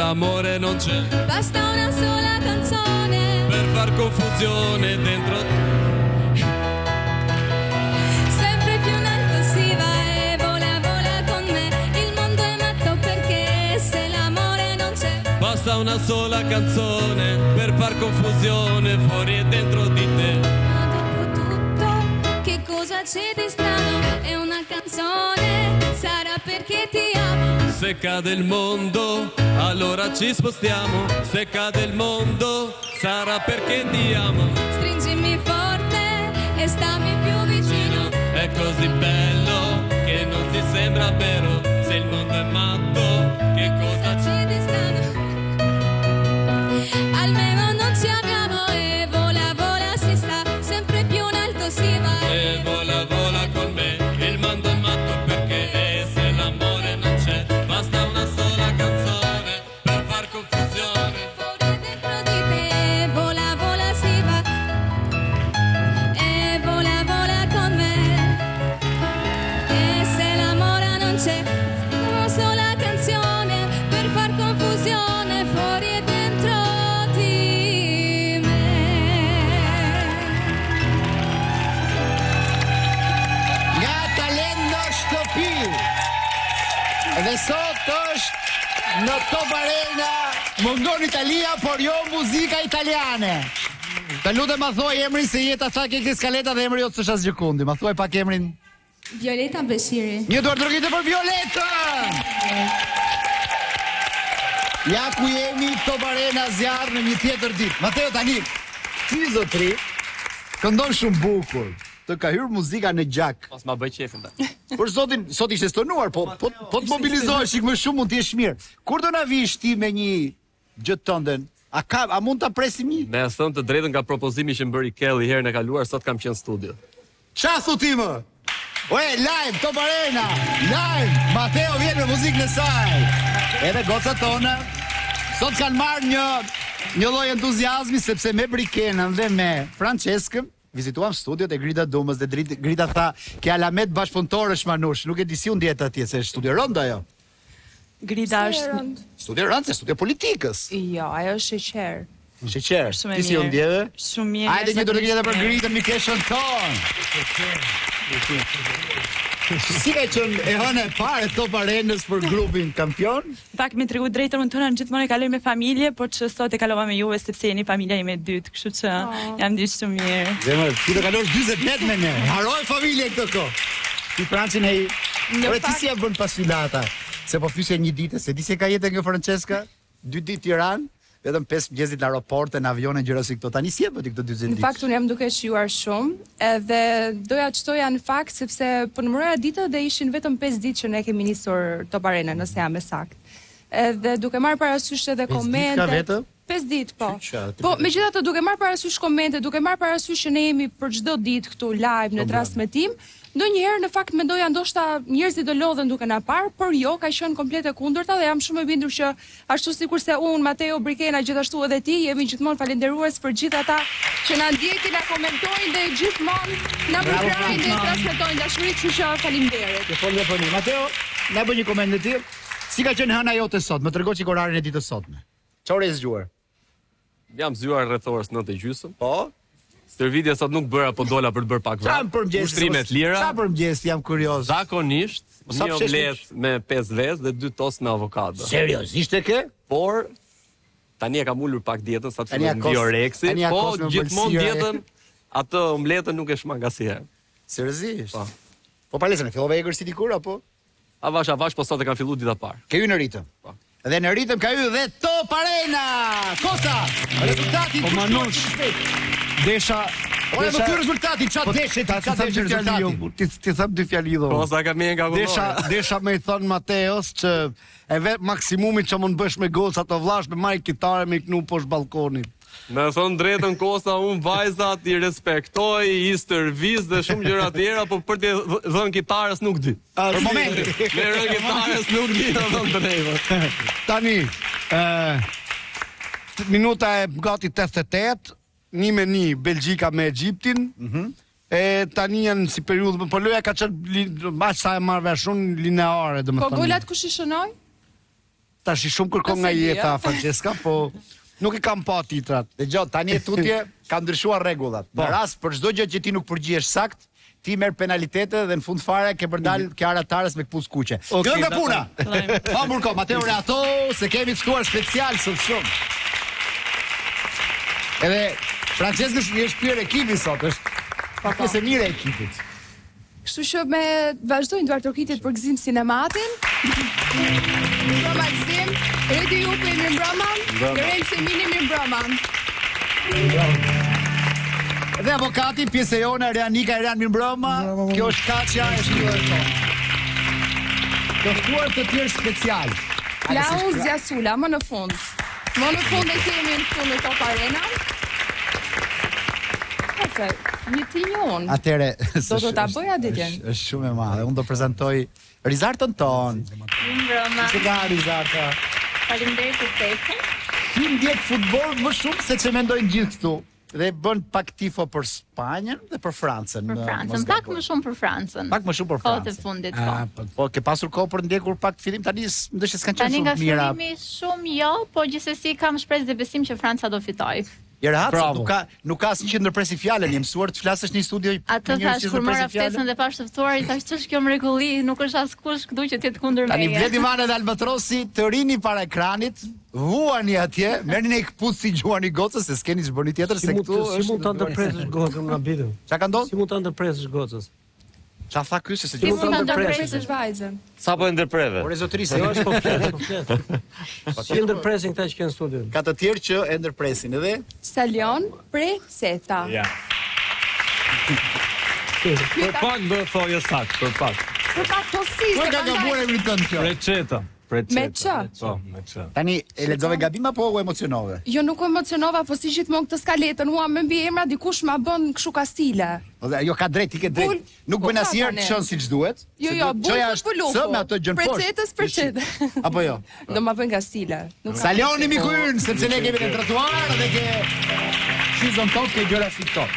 l'amore non c'è. Basta una sola canzone Per far confusione dentro sempre più in alto si va e vola, vola con me. Il mondo è matto perché se l'amore non c'è. Basta una sola canzone per far confusione fuori e dentro di te. Ma dopo tutto che cosa c'è di strano? È una canzone, sarà perché ti amo. Se cade il mondo, allora ci spostiamo. Se cade il mondo, sarà perché ti amo. Stringimi forte e stammi più vicino. È così bello che non ti sembra vero. Se il mondo è matto, che cosa c'è? C'è di strano? Almeno non ci amiamo e vola, vola si sta. Sempre più in alto si va E vola, vola con me. Il mondo è matto perché se l'amore non c'è. Basta una sola canzone per far confusione. fuori dentro di te. Vola, vola si va e vola, vola con me. E se l'amore non c'è, una sola canzone per far confusione fuori e dentro di me. Nga Talendo Shtëpi. Dhe sot është në Top Arena mungon Italia, por jo muzika italiane. Të lutem ma thuaj emrin se jeta tha ke skaleta dhe emri jot s'është asgjë kundi. Ma thuaj pak emrin. Violeta Beshiri. Një dorë drogite për Violetën. Ja ku jemi Top Arena zjarr në një tjetër ditë. Mateo tani, ti zotri, këndon shumë bukur. Të ka hyrë muzika në gjak. Pas ma bëj qefin ta. Por sot ishte stonuar, po të mobilizohesh çik më shumë mund të jesh mirë. Kur do na vish ti me një gjë tënde? A mund ta presim një? Me thënë të drejtën nga propozimi që më bëri Kelly herën e kaluar, sot kam qenë studio. Qa thuti më? Oe, live, Top Arena, live, Mateo vjen me muzikën e saj. Edhe gocat tona, sot kanë marrë një lloj entuziazmi, sepse me Brikenën dhe me Franceskën, vizituam studiot e Grida Dumës dhe Grida tha, ke alamet bashkëpunëtore shmanush, nuk e di si unë djetë atje, se është studio rënd ajo. Grida është... Studio rënd, se studio politikës. Jo, ajo është sheqer. Sheqer, Shumë e ti si mirë. unë djeve? Shumë mirë. Hajde një dorë tjetër për Gridën Mikeshën ton. Si ka qenë e hëna e parë Top Arenës për grupin kampion? Pak me tregu drejtën më tonë gjithmonë e kaloj me familje, por që sot e kalova me juve sepse jeni familja ime e dytë, kështu që jam diç shumë mirë. Zemër, ti do kalosh 40 vjet me ne. Haroj familje këtë kohë. Ti Francin e ore ti si ja bën pas filata? Se po fyesje një ditë, se di se ka jetë nga Francesca, 2 ditë Tiranë, vetëm 5 mëngjesit në aeroport, në avione gjëra si këto. Tani si e bëti këto 40 ditë? Në fakt unë jam duke shijuar shumë, edhe doja të shtoja në fakt sepse po numëroja ditët dhe ishin vetëm 5 ditë që ne kemi nisur Top Arena, nëse jam e saktë. Edhe duke marrë parasysh edhe komente. 5 ditë, po. Po, megjithatë duke marrë parasysh komente, duke marrë parasysh që ne jemi për çdo ditë këtu live në transmetim, ndonjëherë në fakt mendoja ndoshta njerëzit do lodhen duke na parë, por jo, ka qenë komplet e kundërta dhe jam shumë e bindur që ashtu sikurse unë, Mateo, Brikena, gjithashtu edhe ti, jemi gjithmonë falendërues për gjithë ata që na ndjekin, na komentojnë dhe gjithmonë na përkrajnë dhe transmetojnë dashuri, kështu që faleminderit. Mateo, na bën një koment të tillë. Si ka qenë hëna jote sot? Më trego çik orarin e ditës sotme. Çfarë e zgjuar? Jam zgjuar rreth orës 9:30. Po. Stërvitja sot nuk bëra, po dola për të bërë pak vrap. Ushtrimet lira. Çfarë për mëngjes, jam kurioz. Zakonisht, një omlet me 5 vezë dhe 2 tost me avokado. Seriozisht e ke? Por tani e kam ulur pak dietën sa të filloj bioreksi, po gjithmonë dietën atë omletën nuk e shmang asnjëherë. Seriozisht? Po. Po palesën e fillova egër si dikur apo? Avash, po sot e kam filluar dita parë. Ke hyrë në ritëm. Po. Dhe në ritëm ka hyrë dhe Top Arena. Kosa, rezultati po Manush. Desha ora do ky rezultati, çfarë deshe ti? Çfarë deshe rezultati? Ti them dy fjali do. Po sa kam nga gollë. Desha më i thon Mateos që e vet maksimumi që mund bësh me goca të vllash me marr kitare me knu poshtë ballkonit. Me thon drejtën Kosta, unë vajzat i respektoj, i stërviz dhe shumë gjëra tjera, po për të dhënë kitarës nuk di. Për momentin. Me rënë kitarës nuk di të dhënë drejtën. Tani, minuta e gati 88, 1-1 Belgjika me Egjiptin. E tani janë si periudhë, po loja ka qenë mbas sa e marr vesh unë lineare, domethënë. Po golat kush i shënoi? tash i shumë kërkon nga jeta Francesca, po nuk i kam pa titrat. Dëgjoj, tani e tutje ka ndryshuar rregullat. Në rast për çdo gjë që ti nuk përgjigjesh sakt, ti merr penalitete dhe në fund fare ke përdal Kiara Tares me këpucë kuqe. Kjo nga puna. Pa burko, Mateo Reato, se kemi ftuar special sot shumë. Edhe Francesca është shpirë ekipi sot, është pjesë e mirë e ekipit. Kështu që me vazhdojnë Duart Orkitit për Gzim Sinematin. Mirëmbrëma Gzim, Redi Jupi mirëmbrëma, Lorenzo Emini mirëmbrëma. Dhe avokati, pjesë e jona, Reanika Eran mirëmbrëma, kjo është Kaçja e shtuar tonë. Të ftuar të tjerë special. Laun Zjasula, më në fund. Më në fund e kemi në fund e Top Arena. Një ti një unë. Atere, Do të ta bëja ditën. është shumë e madhe. Unë do prezantoj Rizartën ton. Mirëmbrëma. Si ka Rizarta? Faleminderit për tekën. Ti ndjek futboll më shumë se që mendojnë gjithë këtu. Dhe bën pak tifo për Spanjën dhe për Francën. Për Francën, pak më shumë për Francën. Pak më shumë për Kohët e Francën. fundit, po. Po, ke pasur kohë për ndjekur pak fillim, tani ndeshje s'kan qenë Tani nga shumë mira. fillimi shumë jo, po gjithsesi kam shpresë dhe besim që Franca do fitoj. Jerahat, Bravo. nuk ka asnjë që ndërpresi fjalën, je mësuar të flasësh në një studio. Atë thash kur mora ftesën dhe pash të ftuar, i thash ç'është kjo mrekulli, nuk është askush këtu që të jetë kundër Tani meje. Bledi Vane dhe Albatrosi të rini para ekranit, vuani atje, merrni një këpucë si gjuani gocës, se s'keni ç'bëni tjetër se këtu Si mund të ndërpresësh gocën na bidu? Çka ka ndodhur? Si mund të ndërpresësh gocës? Ç'a tha ky se Si gjithë mund ta Ndërpresësh vajzën. Sa po e ndërpreve? por zotërisë. Jo, është komplet. Si ndërpresin këta që kanë studion? Ka të tjerë që e ndërpresin edhe Salion Preceta. Ja. Për pak do thoje sakt, për pak. Për pak po si, ku se e ka gabuar emri tënd kjo? Receta. Me ç? Po, me ç. Tani e lexove gabim apo u emocionove? Jo, nuk u emocionova, po si gjithmonë këtë skaletën, mua më mbi emra dikush ma bën kështu kastile. Ose jo ka drejt, ti ke drejt. Nuk Po, bën asnjëherë tane. të çon siç duhet. Jo, se jo, duhet- çoja bulë për lupo. S me ato gjën poshtë. Precetës precete. Apo jo? Do ma bën kastile. Nuk ka- Salioni miku ynë, sepse ne kemi në trotuar dhe ke shizon top, ke gjëra si top.